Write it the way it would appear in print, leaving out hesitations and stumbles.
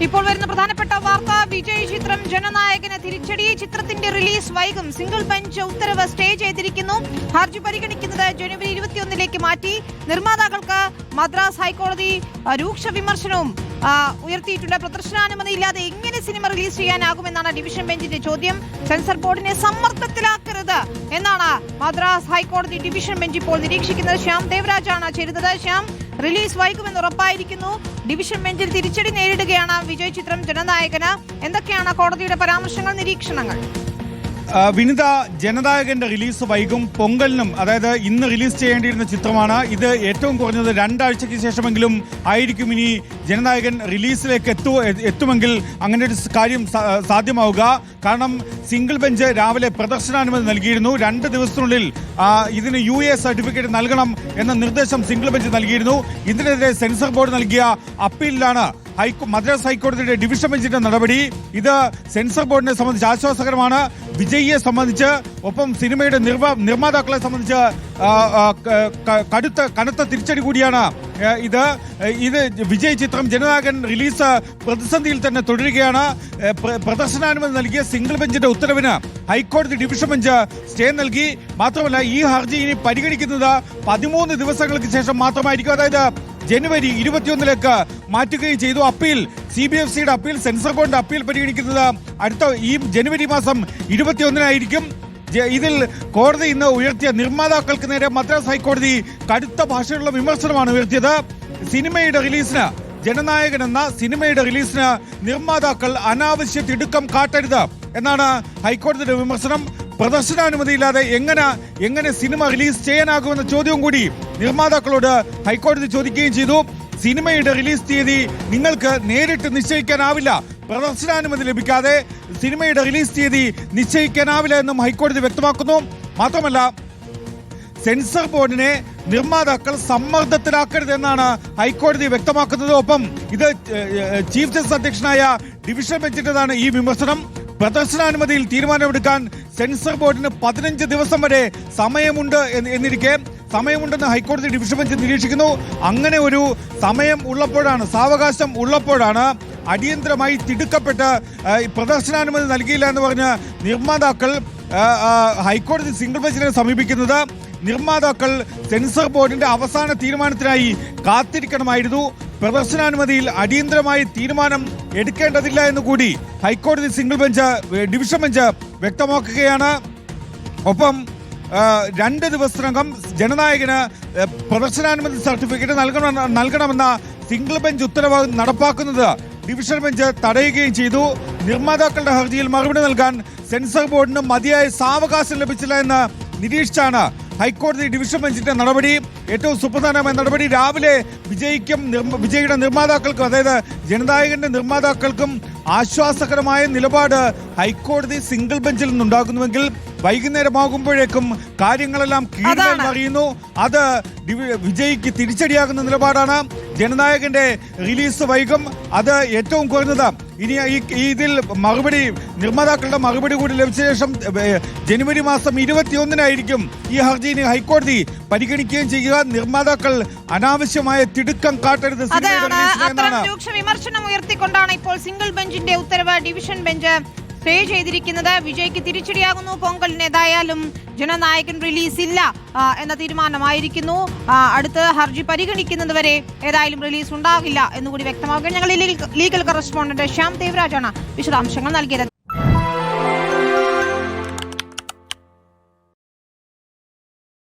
ഇപ്പോൾ വരുന്ന പ്രധാനപ്പെട്ട വാർത്ത, വിജയ് ചിത്രം ജനനായകന് തിരിച്ചടി. ചിത്രത്തിന്റെ റിലീസ് വൈകും. സിംഗിൾ ബെഞ്ച് ഉത്തരവ് സ്റ്റേ ചെയ്തിരിക്കുന്നു. ഹർജി പരിഗണിക്കുന്നത് ജനുവരി 21 മാറ്റി. നിർമ്മാതാക്കൾക്ക് മദ്രാസ് ഹൈക്കോടതി രൂക്ഷ വിമർശനവും ഉയർത്തിയിട്ടുണ്ട്. പ്രദർശനാനുമതി ഇല്ലാതെ എങ്ങനെ സിനിമ റിലീസ് ചെയ്യാനാകുമെന്നാണ് ഡിവിഷൻ ബെഞ്ചിന്റെ ചോദ്യം. സെൻസർ ബോർഡിനെ സമ്മർദ്ദത്തിലാക്കരുത് എന്നാണ് മദ്രാസ് ഹൈക്കോടതി ഡിവിഷൻ ബെഞ്ച് ഇപ്പോൾ നിരീക്ഷിക്കുന്നത്. ശ്യാം ദേവരാജാണ് ചേരുന്നത്. ശ്യാം, റിലീസ് വൈകുമെന്ന് ഉറപ്പായിരിക്കുന്നു. ഡിവിഷൻ ബെഞ്ചിൽ തിരിച്ചടി നേരിടുകയാണ് വിജയ് ചിത്രം ജനനായകന്. എന്തൊക്കെയാണ് കോടതിയുടെ പരാമർശങ്ങൾ, നിരീക്ഷണങ്ങൾ? വിനിത, ജനനായകന്റെ റിലീസ് വൈകും. പൊങ്കലിനും, അതായത് ഇന്ന് റിലീസ് ചെയ്യേണ്ടിയിരുന്ന ചിത്രമാണ് ഇത്. ഏറ്റവും കുറഞ്ഞത് 2 ആഴ്ചയ്ക്ക് ശേഷമെങ്കിലും ആയിരിക്കും ഇനി ജനനായകൻ റിലീസിലേക്ക് എത്തുമെങ്കിൽ അങ്ങനെ ഒരു കാര്യം സാധ്യമാവുക. കാരണം സിംഗിൾ ബെഞ്ച് രാവിലെ പ്രദർശനാനുമതി നൽകിയിരുന്നു. 2 ദിവസത്തിനുള്ളിൽ ഇതിന് UA സർട്ടിഫിക്കറ്റ് നൽകണം എന്ന നിർദ്ദേശം സിംഗിൾ ബെഞ്ച് നൽകിയിരുന്നു. ഇതിനെതിരെ സെൻസർ ബോർഡ് നൽകിയ അപ്പീലിലാണ് മദ്രാസ് ഹൈക്കോടതിയുടെ ഡിവിഷൻ ബെഞ്ചിന്റെ നടപടി. ഇത് സെൻസർ ബോർഡിനെ സംബന്ധിച്ച് ആശ്വാസകരമാണ്. വിജയിയെ സംബന്ധിച്ച്, ഒപ്പം സിനിമയുടെ നിർമ്മാതാക്കളെ സംബന്ധിച്ച് കനത്ത തിരിച്ചടി കൂടിയാണ് ഇത്. വിജയ് ചിത്രം ജനനായകൻ റിലീസ് പ്രതിസന്ധിയിൽ തന്നെ തുടരുകയാണ്. പ്രദർശനാനുമതി നൽകിയ സിംഗിൾ ബെഞ്ചിന്റെ ഉത്തരവിന് ഹൈക്കോടതി ഡിവിഷൻ ബെഞ്ച് സ്റ്റേ നൽകി. മാത്രമല്ല, ഈ ഹർജി ഇനി പരിഗണിക്കുന്നത് 13 ദിവസങ്ങൾക്ക് ശേഷം മാത്രമായിരിക്കും. അതായത് ജനുവരി 21 മാറ്റുകയും ചെയ്തു. അപ്പീൽ, CBFCയുടെ അപ്പീൽ, സെൻസർ ബോർഡിന്റെ അപ്പീൽ പരിഗണിക്കുന്നത് അടുത്ത ഈ ജനുവരി മാസം 21 ഇതിൽ കോടതി ഇന്ന് ഉയർത്തിയ നിർമ്മാതാക്കൾക്ക് നേരെ മദ്രാസ് ഹൈക്കോടതി കടുത്ത ഭാഷയുള്ള വിമർശനമാണ് ഉയർത്തിയത്. സിനിമയുടെ റിലീസിന്, ജനനായകൻ എന്ന സിനിമയുടെ റിലീസിന് നിർമ്മാതാക്കൾ അനാവശ്യ തിടുക്കം കാട്ടരുത് എന്നാണ് ഹൈക്കോടതിയുടെ വിമർശനം. പ്രദർശനാനുമതിയില്ലാതെ എങ്ങനെ സിനിമ റിലീസ് ചെയ്യാനാകുമെന്ന ചോദ്യവും കൂടി നിർമ്മാതാക്കളോട് ഹൈക്കോടതി ചോദിക്കുകയും ചെയ്തു. സിനിമയുടെ റിലീസ് തീയതി നിങ്ങൾക്ക് നേരിട്ട് നിശ്ചയിക്കാനാവില്ല. പ്രദർശനാനുമതി ലഭിക്കാതെ സിനിമയുടെ റിലീസ് തീയതി നിശ്ചയിക്കാനാവില്ല എന്നും ഹൈക്കോടതി വ്യക്തമാക്കുന്നു. മാത്രമല്ല, സെൻസർ ബോർഡിനെ നിർമ്മാതാക്കൾ സമ്മർദ്ദത്തിലാക്കരുതെന്നാണ് ഹൈക്കോടതി വ്യക്തമാക്കുന്നത്. ഒപ്പം ഇത് ചീഫ് ജസ്റ്റിസ് അധ്യക്ഷനായ ഡിവിഷൻ ബെഞ്ചിന്റേതാണ് ഈ വിമർശനം. പ്രദർശനാനുമതിയിൽ തീരുമാനമെടുക്കാൻ സെൻസർ ബോർഡിന് 15 ദിവസം വരെ സമയമുണ്ടെന്ന് ഹൈക്കോടതി ഡിവിഷൻ ബെഞ്ച് നിരീക്ഷിക്കുന്നു. അങ്ങനെ ഒരു സമയം ഉള്ളപ്പോഴാണ്, സാവകാശം ഉള്ളപ്പോഴാണ് അടിയന്തരമായി തിടുക്കപ്പെട്ട് പ്രദർശനാനുമതി നൽകിയില്ല എന്ന് പറഞ്ഞ് നിർമ്മാതാക്കൾ ഹൈക്കോടതി സിംഗിൾ ബെഞ്ചിനെ സമീപിക്കുന്നത്. നിർമ്മാതാക്കൾ സെൻസർ ബോർഡിന്റെ അവസാന തീരുമാനത്തിനായി കാത്തിരിക്കണമായിരുന്നു. പ്രദർശനാനുമതിയിൽ അടിയന്തരമായി തീരുമാനം എടുക്കേണ്ടതില്ല എന്ന് കൂടി ഹൈക്കോടതി ഡിവിഷൻ ബെഞ്ച് വ്യക്തമാക്കുകയാണ്. ഒപ്പം 2 ദിവസത്തിനകം ജനനായകന് പ്രദർശനാനുമതി സർട്ടിഫിക്കറ്റ് നൽകണമെന്ന സിംഗിൾ ബെഞ്ച് ഉത്തരവ് നടപ്പാക്കുന്നത് ഡിവിഷൻ ബെഞ്ച് തടയുകയും ചെയ്തു. നിർമ്മാതാക്കളുടെ ഹർജിയിൽ മറുപടി നൽകാൻ സെൻസർ ബോർഡിന് മതിയായ സാവകാശം ലഭിച്ചില്ല എന്ന് നിരീക്ഷിച്ചാണ് ഹൈക്കോടതി ഡിവിഷൻ ബെഞ്ചിന്റെ നടപടി. ഏറ്റവും സുപ്രധാനമായ നടപടി, രാവിലെ വിജയിയുടെ നിർമ്മാതാക്കൾക്കും, അതായത് ജനനായകന്റെ നിർമ്മാതാക്കൾക്കും ആശ്വാസകരമായ നിലപാട് ഹൈക്കോടതി സിംഗിൾ ബെഞ്ചിൽ നിന്നുണ്ടാകുന്നുവെങ്കിൽ വൈകുന്നേരമാകുമ്പോഴേക്കും കാര്യങ്ങളെല്ലാം കീഴ്മേൽ അറിയുന്നു. അത് വിജയ്ക്ക് തിരിച്ചടിയാകുന്ന നിലപാടാണ്. ജനനായകന്റെ റിലീസ് വൈകും. അത് ഏറ്റവും കുറഞ്ഞത് ഇനി ഇതിൽ നിർമ്മാതാക്കളുടെ മറുപടി കൂടി ലഭിച്ച ശേഷം ജനുവരി മാസം 21 ഈ ഹർജി ഹൈക്കോടതി പരിഗണിക്കുകയും ചെയ്യുക. നിർമ്മാതാക്കൾ അനാവശ്യമായ തിടുക്കം കാട്ടരുത്. രൂക്ഷ വിമർശനം ഉയർത്തിക്കൊണ്ടാണ് ഇപ്പോൾ സിംഗിൾ ബെഞ്ചിന്റെ ഉത്തരവ് ഡിവിഷൻ ബെഞ്ച് സ്റ്റേ ചെയ്തിരിക്കുന്നത്. വിജയ്ക്ക് തിരിച്ചടിയാകുന്നു. പൊങ്കലിന് ഏതായാലും ജനനായകൻ റിലീസ് ഇല്ല എന്ന തീരുമാനമായിരിക്കുന്നു. അടുത്ത് ഹർജി പരിഗണിക്കുന്നത് വരെ ഏതായാലും റിലീസ് ഉണ്ടാകില്ല എന്നുകൂടി വ്യക്തമാവുകയാണ്. ഞങ്ങൾ ലീഗൽ കറസ്പോണ്ടന്റ് ശ്യാം ദേവരാജാണ് വിശദാംശങ്ങൾ നൽകിയത്.